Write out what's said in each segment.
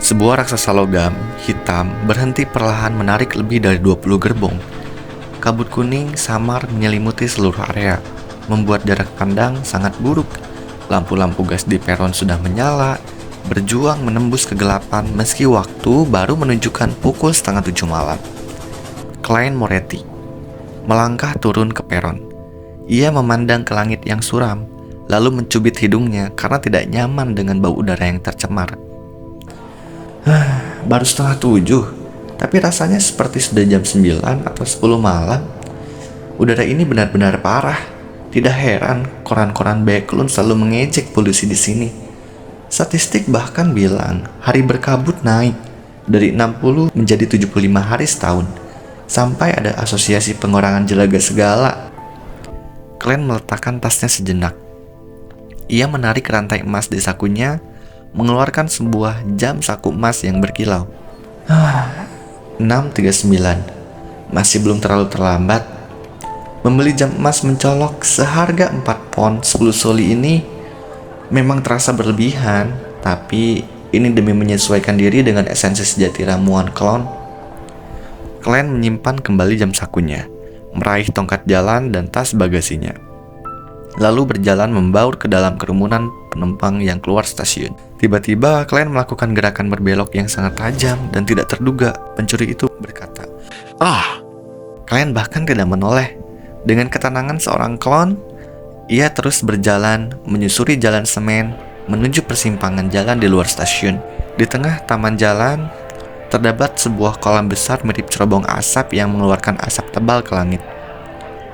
Sebuah raksasa logam hitam berhenti perlahan menarik lebih dari 20 gerbong. Kabut kuning samar menyelimuti seluruh area, membuat jarak pandang sangat buruk. Lampu-lampu gas di peron sudah menyala, berjuang menembus kegelapan meski waktu baru menunjukkan pukul 6:30 malam. Klein Moretti melangkah turun ke peron. Ia memandang ke langit yang suram, lalu mencubit hidungnya karena tidak nyaman dengan bau udara yang tercemar. Baru 6:30, tapi rasanya seperti sudah jam 9 atau 10 malam. Udara ini benar-benar parah. Tidak heran koran-koran Backlund selalu mengejek polusi di sini. Statistik bahkan bilang hari berkabut naik dari 60 menjadi 75 hari setahun. Sampai ada asosiasi pengurangan jelaga segala. Klein meletakkan tasnya sejenak. Ia menarik rantai emas di sakunya, mengeluarkan sebuah jam saku emas yang berkilau. 6:39. Masih belum terlalu terlambat. Membeli jam emas mencolok seharga 4 pound 10 soli ini memang terasa berlebihan, tapi ini demi menyesuaikan diri dengan esensi sejati ramuan klon. Klein menyimpan kembali jam sakunya, meraih tongkat jalan dan tas bagasinya, lalu berjalan membaur ke dalam kerumunan penumpang yang keluar stasiun. Tiba-tiba Klein melakukan gerakan berbelok yang sangat tajam dan tidak terduga. Pencuri itu berkata, Klein bahkan tidak menoleh. Dengan ketenangan seorang klon, ia terus berjalan menyusuri jalan semen menuju persimpangan jalan di luar stasiun. Di tengah taman jalan terdapat sebuah kolam besar mirip cerobong asap yang mengeluarkan asap tebal ke langit.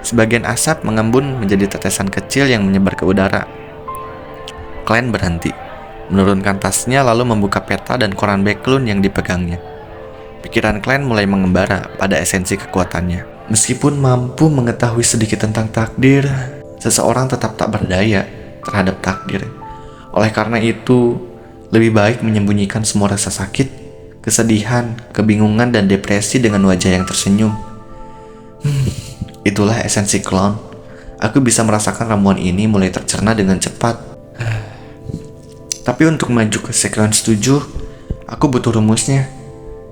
Sebagian asap mengembun menjadi tetesan kecil yang menyebar ke udara. Klein berhenti, menurunkan tasnya lalu membuka peta dan koran Backlund yang dipegangnya. Pikiran Klein mulai mengembara pada esensi kekuatannya. Meskipun mampu mengetahui sedikit tentang takdir, seseorang tetap tak berdaya terhadap takdir. Oleh karena itu, lebih baik menyembunyikan semua rasa sakit, kesedihan, kebingungan, dan depresi dengan wajah yang tersenyum. Itulah esensi klon. Aku bisa merasakan ramuan ini mulai tercerna dengan cepat. Tapi untuk maju ke sequence 7, aku butuh rumusnya.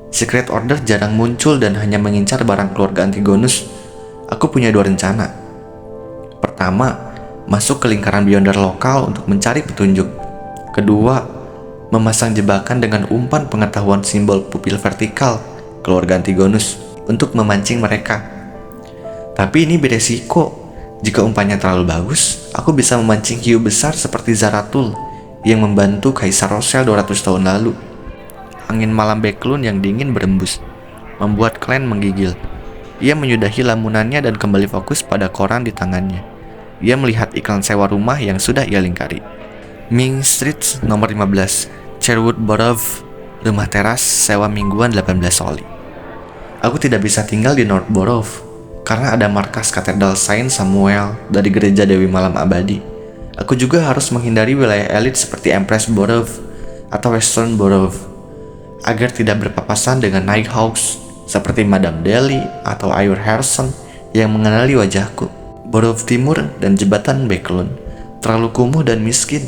Secret Order jarang muncul dan hanya mengincar barang keluarga Antigonus. Aku punya 2 rencana. Pertama, masuk ke lingkaran Beyonder lokal untuk mencari petunjuk. Kedua, memasang jebakan dengan umpan pengetahuan simbol pupil vertikal keluarga Antigonus untuk memancing mereka. Tapi ini beresiko. Jika umpannya terlalu bagus, aku bisa memancing hiu besar seperti Zaratul yang membantu Kaisar Rothel 200 tahun lalu. Angin malam Backlund yang dingin berembus, membuat Klein menggigil. Ia menyudahi lamunannya dan kembali fokus pada koran di tangannya. Ia melihat iklan sewa rumah yang sudah ia lingkari. Ming Street nomor 15, Sherwood Borough, rumah teras sewa mingguan 18 soli. Aku tidak bisa tinggal di North Borough karena ada markas katedral Saint Samuel dari gereja Dewi Malam Abadi. Aku juga harus menghindari wilayah elit seperti Empress Borough atau Western Borough agar tidak berpapasan dengan Nighthawks seperti Madame Deli atau Ayer Harrison yang mengenali wajahku. Borough Timur dan jembatan Backlund terlalu kumuh dan miskin.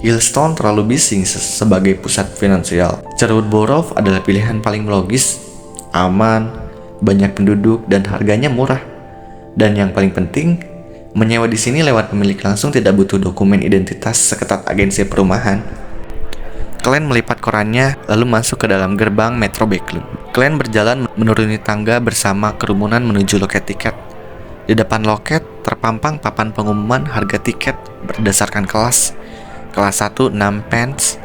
Hillstone terlalu bising sebagai pusat finansial. Sherwood Borough adalah pilihan paling logis, aman, banyak penduduk, dan harganya murah. Dan yang paling penting, menyewa di sini lewat pemilik langsung tidak butuh dokumen identitas seketat agensi perumahan. Klein melipat korannya lalu masuk ke dalam gerbang Metro Backlund. Klein berjalan menuruni tangga bersama kerumunan menuju loket tiket. Di depan loket terpampang papan pengumuman harga tiket berdasarkan kelas. Kelas 1 6 pence,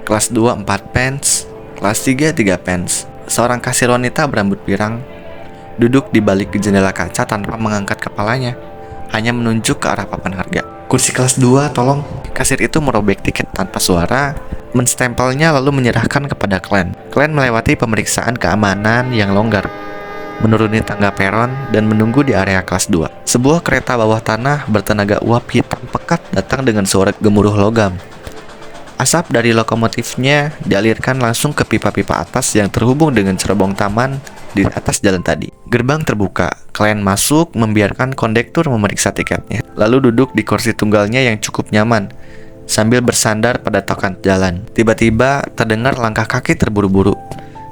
kelas 2 4 pence, kelas 3 3 pence. Seorang kasir wanita berambut pirang duduk di balik jendela kaca tanpa mengangkat kepalanya, hanya menunjuk ke arah papan harga. Kursi kelas 2 tolong. Kasir itu merobek tiket tanpa suara, menstempelnya lalu menyerahkan kepada Klein. Klein melewati pemeriksaan keamanan yang longgar, menuruni tangga peron, dan menunggu di area kelas 2. Sebuah kereta bawah tanah bertenaga uap hitam pekat datang dengan suara gemuruh logam. Asap dari lokomotifnya dialirkan langsung ke pipa-pipa atas yang terhubung dengan cerobong taman di atas jalan tadi. Gerbang terbuka. Klein masuk, membiarkan kondektur memeriksa tiketnya, lalu duduk di kursi tunggalnya yang cukup nyaman. sambil bersandar pada tokan jalan. Tiba-tiba terdengar langkah kaki terburu-buru.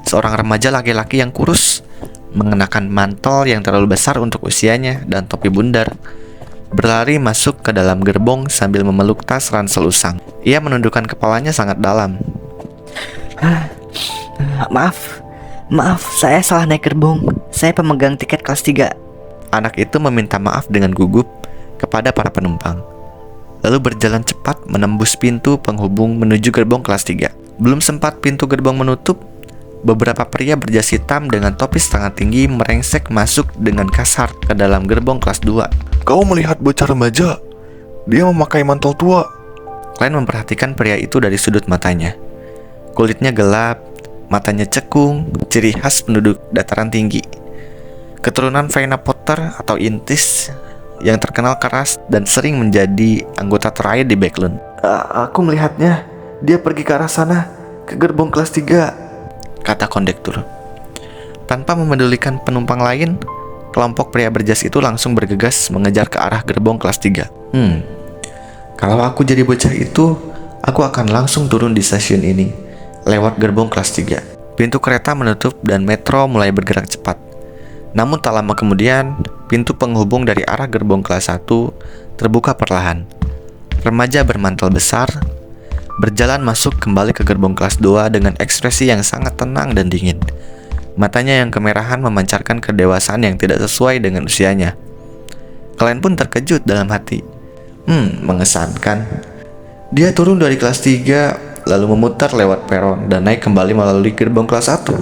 Seorang remaja laki-laki yang kurus, mengenakan mantel yang terlalu besar untuk usianya dan topi bundar, berlari masuk ke dalam gerbong sambil memeluk tas ransel usang. Ia menundukkan kepalanya sangat dalam. Maaf, saya salah naik gerbong. Saya pemegang tiket kelas 3. Anak itu meminta maaf dengan gugup kepada para penumpang, lalu berjalan cepat menembus pintu penghubung menuju gerbong kelas 3. Belum sempat pintu gerbong menutup, beberapa pria berjas hitam dengan topi setengah tinggi merengsek masuk dengan kasar ke dalam gerbong kelas 2. Kau melihat bocah remaja? Dia memakai mantel tua. Glenn memperhatikan pria itu dari sudut matanya. Kulitnya gelap, matanya cekung, ciri khas penduduk dataran tinggi. Keturunan Vienna Potter atau Intis yang terkenal keras dan sering menjadi anggota terakhir di Backlund. Aku melihatnya. Dia pergi ke arah sana, ke gerbong kelas 3, kata kondektur. Tanpa memedulikan penumpang lain, kelompok pria berjas itu langsung bergegas mengejar ke arah gerbong kelas 3. Kalau aku jadi bocah itu, aku akan langsung turun di stasiun ini, lewat gerbong kelas 3. Pintu kereta menutup dan metro mulai bergerak cepat. Namun tak lama kemudian, pintu penghubung dari arah gerbong kelas 1 terbuka perlahan. Remaja bermantel besar berjalan masuk kembali ke gerbong kelas 2 dengan ekspresi yang sangat tenang dan dingin. Matanya yang kemerahan memancarkan kedewasaan yang tidak sesuai dengan usianya. Kalian pun terkejut dalam hati. Mengesankan. Dia turun dari kelas 3, lalu memutar lewat peron dan naik kembali melalui gerbong kelas 1.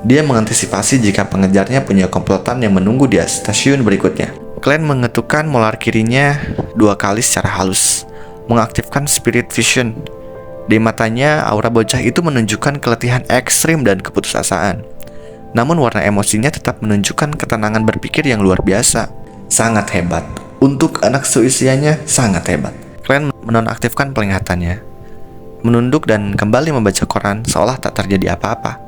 Dia mengantisipasi jika pengejarnya punya komplotan yang menunggu di stasiun berikutnya. Glenn mengetukkan molar kirinya 2 kali secara halus, mengaktifkan spirit vision. Di matanya, aura bocah itu menunjukkan keletihan ekstrim dan keputusasaan. Namun warna emosinya tetap menunjukkan ketenangan berpikir yang luar biasa. Sangat hebat. Untuk anak seusianya, sangat hebat. Glenn menonaktifkan penglihatannya, menunduk dan kembali membaca koran seolah tak terjadi apa-apa.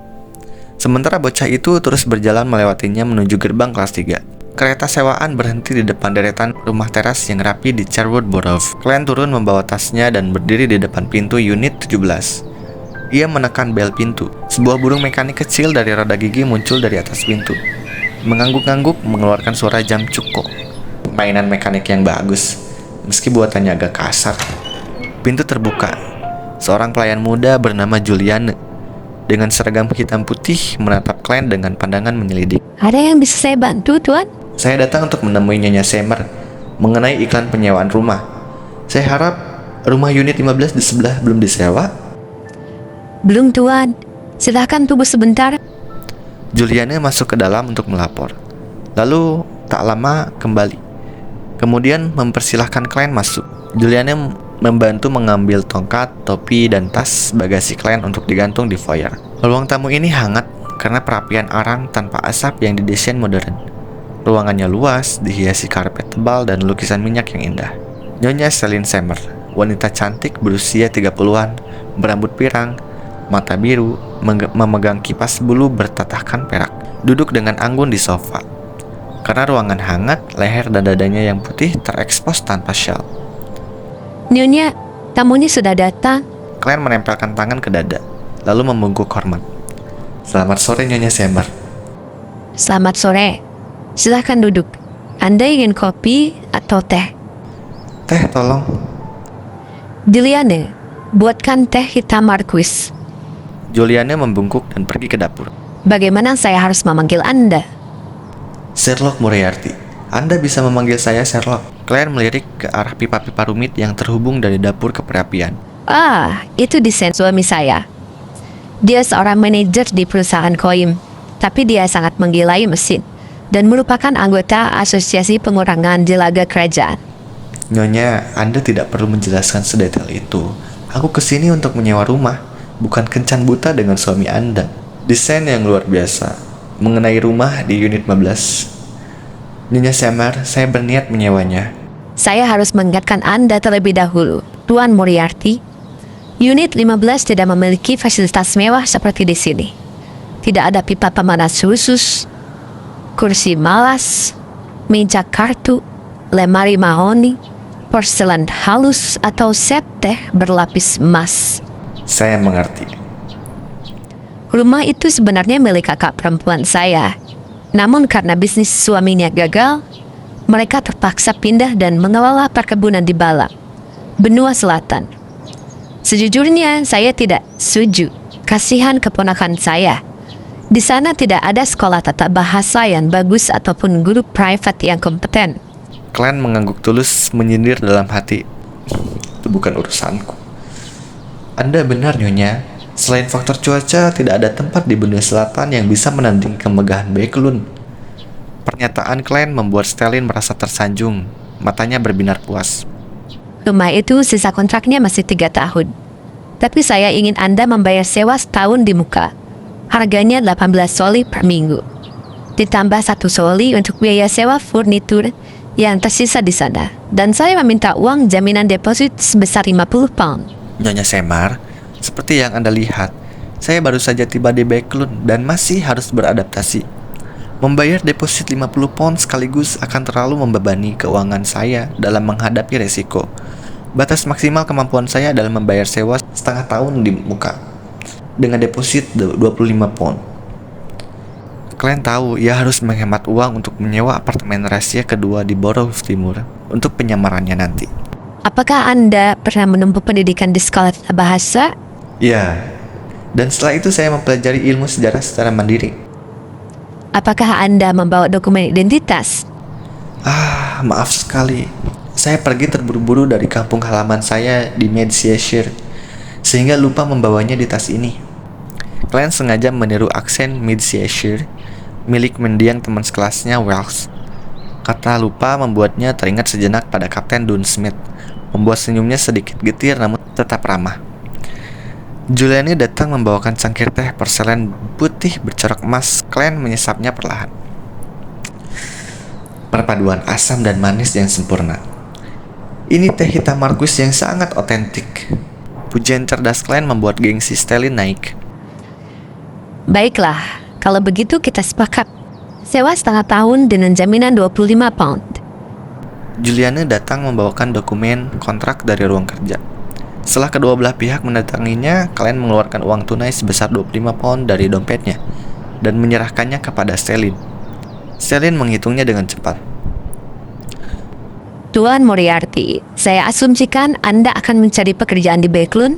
Sementara bocah itu terus berjalan melewatinya menuju gerbang kelas 3. Kereta sewaan berhenti di depan deretan rumah teras yang rapi di Sherwood Borough. Glenn turun membawa tasnya dan berdiri di depan pintu unit 17. Ia menekan bel pintu. Sebuah burung mekanik kecil dari roda gigi muncul dari atas pintu, mengangguk-angguk mengeluarkan suara jam cukup. Mainan mekanik yang bagus, meski buatannya agak kasar. Pintu terbuka. Seorang pelayan muda bernama Juliane dengan seragam hitam putih menatap Glenn dengan pandangan menyelidik. Ada yang bisa saya bantu, Tuan? Saya datang untuk menemui Nyonya Semer mengenai iklan penyewaan rumah. Saya harap rumah unit 15 di sebelah belum disewa. Belum, Tuan. Silahkan tunggu sebentar. Juliane masuk ke dalam untuk melapor. Lalu tak lama kembali. Kemudian mempersilahkan Glenn masuk. Juliane membantu mengambil tongkat, topi, dan tas bagasi Glenn untuk digantung di foyer. Ruang tamu ini hangat karena perapian arang tanpa asap yang didesain modern. Ruangannya luas, dihiasi karpet tebal dan lukisan minyak yang indah. Nyonya Celine Semer, wanita cantik berusia 30-an, berambut pirang, mata biru, memegang kipas bulu bertatahkan perak, duduk dengan anggun di sofa. Karena ruangan hangat, leher dan dadanya yang putih terekspos tanpa syal. Nyonya, tamunya sudah datang. Glenn menempelkan tangan ke dada, lalu membungkuk hormat. Selamat sore Nyonya Semer. Selamat sore. Silahkan duduk. Anda ingin kopi atau teh? Teh tolong. Juliane, buatkan teh hitam Marquis. Juliane membungkuk dan pergi ke dapur. Bagaimana saya harus memanggil Anda? Sherlock Moriarty. Anda bisa memanggil saya Sherlock. Glenn melirik ke arah pipa-pipa rumit yang terhubung dari dapur ke perapian. Itu desain suami saya. Dia seorang manajer di perusahaan koim, tapi dia sangat menggilai mesin dan merupakan anggota asosiasi pengurangan jelaga kerajaan. Nyonya, Anda tidak perlu menjelaskan sedetail itu. Aku kesini untuk menyewa rumah, bukan kencan buta dengan suami Anda. Desain yang luar biasa mengenai rumah di unit 15. Nyonya Semer, saya berniat menyewanya. Saya harus mengingatkan Anda terlebih dahulu, Tuan Moriarty. Unit 15 tidak memiliki fasilitas mewah seperti di sini. Tidak ada pipa pemanas khusus, kursi malas, meja kartu, lemari mahoni, porselen halus atau set teh berlapis emas. Saya mengerti. Rumah itu sebenarnya milik kakak perempuan saya. Namun karena bisnis suaminya gagal, mereka terpaksa pindah dan mengelola perkebunan di Balang, benua selatan. Sejujurnya saya tidak setuju. Kasihan keponakan saya. Di sana tidak ada sekolah tata bahasa yang bagus ataupun guru private yang kompeten. Glenn mengangguk tulus menyindir dalam hati. Itu bukan urusanku. Anda benar, Nyonya. Selain faktor cuaca, tidak ada tempat di benua selatan yang bisa menandingi kemegahan Backlund. Pernyataan Glenn membuat Stellin merasa tersanjung. Matanya berbinar puas. Rumah itu sisa kontraknya masih 3 tahun. Tapi saya ingin Anda membayar sewa setahun di muka. Harganya 18 soli per minggu. Ditambah 1 soli untuk biaya sewa furnitur yang tersisa di sana. Dan saya meminta uang jaminan deposit sebesar 50 pound. Nyonya Semar, seperti yang Anda lihat, saya baru saja tiba di Backlund dan masih harus beradaptasi. Membayar deposit 50 pound sekaligus akan terlalu membebani keuangan saya dalam menghadapi resiko. Batas maksimal kemampuan saya adalah membayar sewa setengah tahun di muka dengan deposit 25 pound. Kalian tahu, ia harus menghemat uang untuk menyewa apartemen rahasia kedua di Borough Timur untuk penyamarannya nanti. Apakah Anda pernah menempuh pendidikan di sekolah tata bahasa? Ya, dan setelah itu saya mempelajari ilmu sejarah secara mandiri. Apakah Anda membawa dokumen identitas? Maaf sekali. Saya pergi terburu-buru dari kampung halaman saya di Medshire, sehingga lupa membawanya di tas ini. Kalian sengaja meniru aksen Medshire milik mendiang teman sekelasnya Wells. Kata lupa membuatnya teringat sejenak pada Kapten Dunsmith, membuat senyumnya sedikit getir namun tetap ramah. Juliani datang membawakan cangkir teh porselen putih bercorak emas. Kalian menyesapnya perlahan. Perpaduan asam dan manis yang sempurna. Ini teh hitam Markus yang sangat otentik. Pujian cerdas Kalian membuat gengsi Stellin naik. Baiklah, kalau begitu kita sepakat. Sewa setengah tahun dengan jaminan 25 pound. Juliana datang membawakan dokumen kontrak dari ruang kerja. Setelah kedua belah pihak mendatanginya, Kalian mengeluarkan uang tunai sebesar 25 pound dari dompetnya dan menyerahkannya kepada Stellin. Stellin menghitungnya dengan cepat. Tuan Moriarty, saya asumsikan Anda akan mencari pekerjaan di Backlund?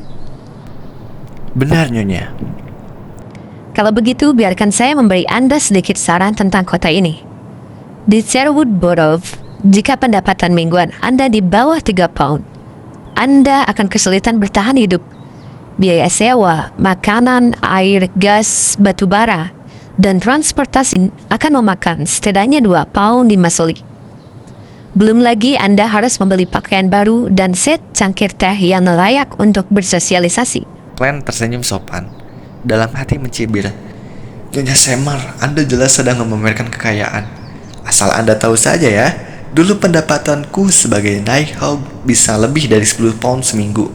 Benar, Nyonya. Kalau begitu, biarkan saya memberi Anda sedikit saran tentang kota ini. Di Sherwood Borough, jika pendapatan mingguan Anda di bawah 3 pound, Anda akan kesulitan bertahan hidup. Biaya sewa, makanan, air, gas, batu bara, dan transportasi akan memakan setidaknya 2 pound 5 soli. Belum lagi Anda harus membeli pakaian baru dan set cangkir teh yang layak untuk bersosialisasi. Glenn tersenyum sopan. Dalam hati mencibir. Nyonya Semar, Anda jelas sedang memamerkan kekayaan. Asal Anda tahu saja ya, dulu pendapatanku sebagai Nighthawk bisa lebih dari 10 pound seminggu.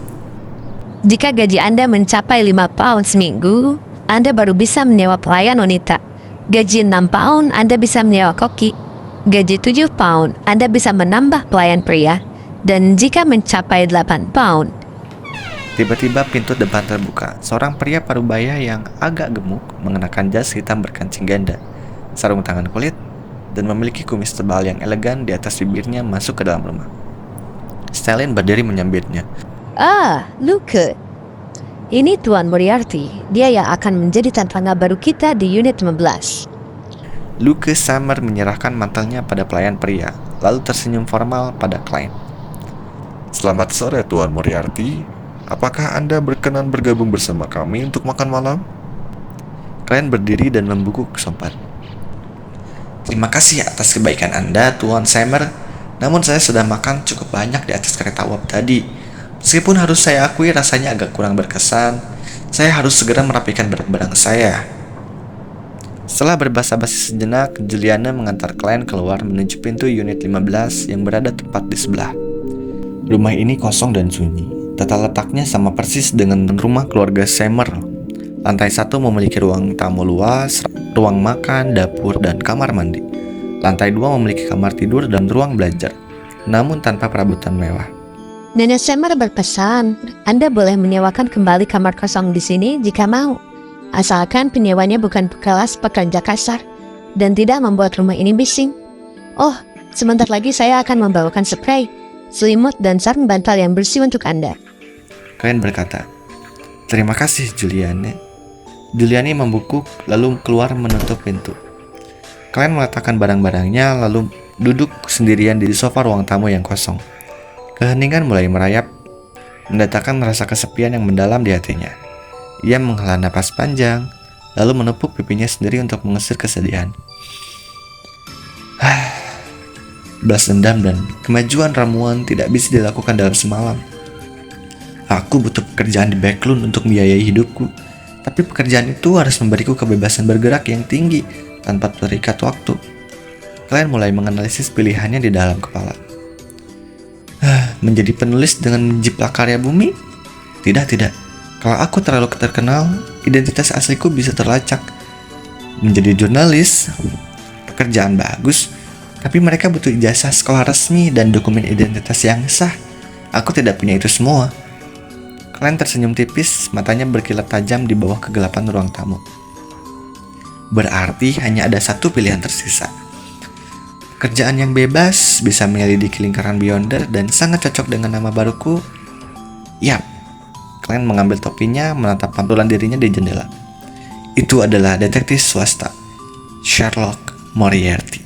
Jika gaji Anda mencapai 5 pound seminggu, Anda baru bisa menyewa pelayan wanita. Gaji 6 pound, Anda bisa menyewa koki. Gaji 7 pound, Anda bisa menambah pelayan pria. Dan jika mencapai 8 pound, Tiba-tiba pintu depan terbuka. Seorang pria parubaya yang agak gemuk mengenakan jas hitam berkancing ganda, sarung tangan kulit, dan memiliki kumis tebal yang elegan di atas bibirnya masuk ke dalam rumah. Stellin berdiri menyambitnya. Luke. Ini Tuan Moriarty. Dia yang akan menjadi tantangan baru kita di unit 15. Luke Summer menyerahkan mantelnya pada pelayan pria, lalu tersenyum formal pada klien. Selamat sore, Tuan Moriarty. Apakah Anda berkenan bergabung bersama kami untuk makan malam? Klien berdiri dan membungkuk sopan. Terima kasih atas kebaikan Anda, Tuan Summer. Namun saya sudah makan cukup banyak di atas kereta uap tadi. Meskipun harus saya akui rasanya agak kurang berkesan, saya harus segera merapikan barang-barang saya. Setelah berbasa-basi sejenak, Juliana mengantar klien keluar menuju pintu unit 15 yang berada tepat di sebelah. Rumah ini kosong dan sunyi. Tata letaknya sama persis dengan rumah keluarga Summer. Lantai 1 memiliki ruang tamu luas, ruang makan, dapur, dan kamar mandi. Lantai 2 memiliki kamar tidur dan ruang belajar. namun tanpa perabotan mewah. Nenek Semer berpesan, Anda boleh menyewakan kembali kamar kosong di sini jika mau. Asalkan penyewanya bukan kelas pekerja kasar dan tidak membuat rumah ini bising. Oh, sebentar lagi saya akan membawakan spray, selimut, dan sarung bantal yang bersih untuk Anda. Klien berkata, "Terima kasih, Juliane." Juliani membungkuk lalu keluar menutup pintu. Klien meletakkan barang-barangnya lalu duduk sendirian di sofa ruang tamu yang kosong. Keheningan mulai merayap, mendatangkan rasa kesepian yang mendalam di hatinya. Ia menghela napas panjang, lalu menepuk pipinya sendiri untuk mengusir kesedihan. Balas dendam dan kemajuan ramuan tidak bisa dilakukan dalam semalam. Aku butuh pekerjaan di Backlund untuk membiayai hidupku, tapi pekerjaan itu harus memberiku kebebasan bergerak yang tinggi tanpa terikat waktu. Klien mulai menganalisis pilihannya di dalam kepala. Menjadi penulis dengan menjiplak karya bumi? Tidak. Kalau aku terlalu terkenal, identitas asliku bisa terlacak. Menjadi jurnalis, pekerjaan bagus, tapi mereka butuh ijazah sekolah resmi dan dokumen identitas yang sah. Aku tidak punya itu semua. Klien tersenyum tipis, matanya berkilat tajam di bawah kegelapan ruang tamu. Berarti hanya ada satu pilihan tersisa. Kerjaan yang bebas, bisa menyelidiki lingkaran Beyonder, dan sangat cocok dengan nama baruku. Yap, klien mengambil topinya, menatap tampilan dirinya di jendela. Itu adalah detektif swasta, Sherlock Moriarty.